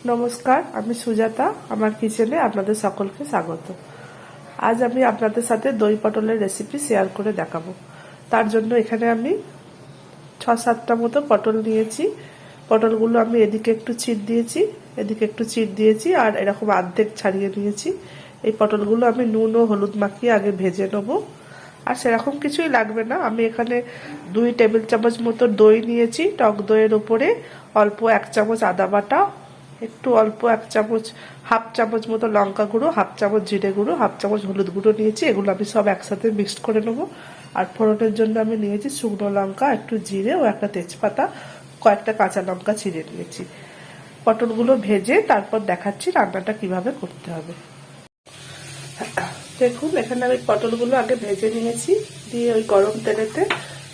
নমস্কার, আমি সুজাতা। আমার কিচেনে আপনাদের সকলকে স্বাগত। আজ আমি আপনাদের সাথে দই পটলের রেসিপি শেয়ার করে দেখাবো। তার জন্য এখানে আমি 6-7টা মতো পটল নিয়েছি। পটলগুলো আমি এদিকে একটু চিড় দিয়েছি, এদিকে একটু চিড় দিয়েছি, আর এরকম অর্ধেক ছাড়িয়ে নিয়েছি। এই পটলগুলো আমি নুন ও হলুদ মাখিয়ে আগে ভেজে নেবো। আর সেরকম কিছুই লাগবে না। আমি এখানে 2 টেবিল চামচ মতো দই নিয়েছি। টক দইয়ের উপরে অল্প 1 চামচ আদা বাটা, একটু অল্প 1 চামচ, হাফ চামচ মতো লঙ্কা গুঁড়ো, হাফ চামচ জিরে গুঁড়ো, হাফ চামচ হলুদ গুঁড়ো নিয়েছি। এগুলো আমি সব একসাথে মিক্সড করে নেবো। আর ফোড়নের জন্য আমি নিয়েছি শুকনো লঙ্কা, একটু জিরে ও একটা তেজপাতা, কয়েকটা কাঁচা লঙ্কা ছিঁড়ে নিয়েছি। পটলগুলো ভেজে তারপর দেখাচ্ছি রান্নাটা কিভাবে করতে হবে। দেখুন, এখানে আমি পটলগুলো আগে ভেজে নিয়েছি। দিয়ে ওই গরম তেলেতে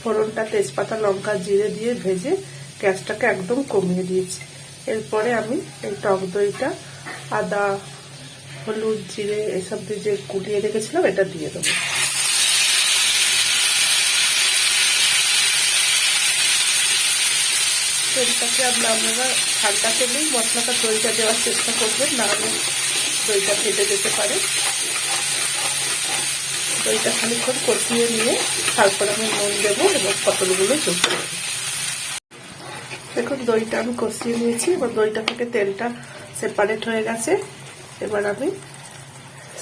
ফোড়নটা তেজপাতা লঙ্কা জিরে দিয়ে ভেজে গ্যাসটাকে একদম কমিয়ে দিয়েছি। এরপরে আমি এই টক দইটা, আদা হলুদ জিরে এসব দিয়ে যে গুলিয়ে রেখেছিলাম এটা দিয়ে দেবো। তেলটাকে আপনারা ঠান্ডা করলেই মশলাটা দইটা দেওয়ার চেষ্টা করবেন, নাহলে দইটা ফেটে যেতে পারে। দইটা খানিকক্ষণ কষিয়ে নিয়ে তারপর আমি নুন দেবো এবং পটলগুলো যোগ করবো। দেখুন, দইটা আমি কষিয়ে নিয়েছি। এবার দইটা থেকে তেলটা সেপারেট হয়ে গেছে। এবার আমি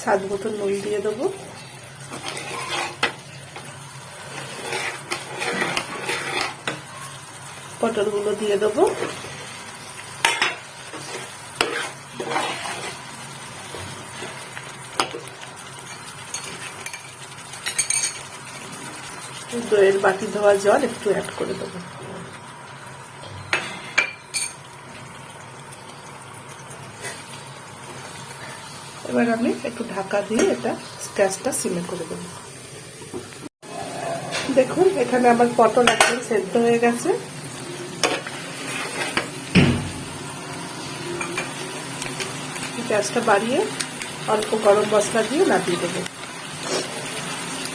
স্বাদ মতো নুন দিয়ে দেবো। পটলগুলো দিয়ে দেবো। দইয়ের বাটি ধোয়া জল একটু অ্যাড করে দেবো। এবার আমি একটু ঢাকা দিয়ে এটা গ্যাসটা সিমে করে দেবো। দেখুন, এখানে আমার পটল একদম সেদ্ধ হয়ে গেছে। গ্যাসটা বাড়িয়ে অল্প গরম মশলা দিয়ে নামিয়ে দেবো।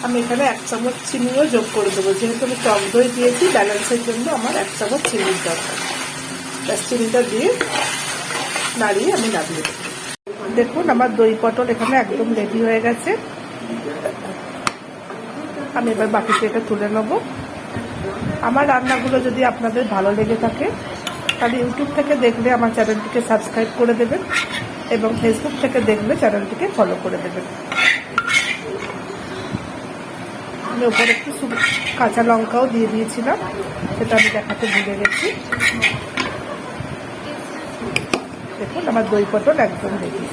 আমি এখানে 1 চামচ চিনিও যোগ করে দেবো। যেহেতু আমি টক দই দিয়েছি, ব্যালেন্সের জন্য আমার 1 চামচ চিনির দরকার। চিনিটা দিয়ে নাড়িয়ে আমি নামিয়ে দেবো। দেখুন, আমার দই পটল এখানে একদম রেডি হয়ে গেছে। আমি এবার বাটিতে এটা তুলে নেব। আমার রান্নাগুলো যদি আপনাদের ভালো লেগে থাকে তাহলে ইউটিউব থেকে দেখলে আমার চ্যানেলটিকে সাবস্ক্রাইব করে দেবেন এবং ফেসবুক থেকে দেখলে চ্যানেলটিকে ফলো করে দেবেন। আমি ওপরে একটু কাঁচা লঙ্কাও দিয়ে দিয়েছিলাম, সেটা আমি দেখাতে ভুলে গেছি। দেখুন, আমার দই পটল একদম রেডি।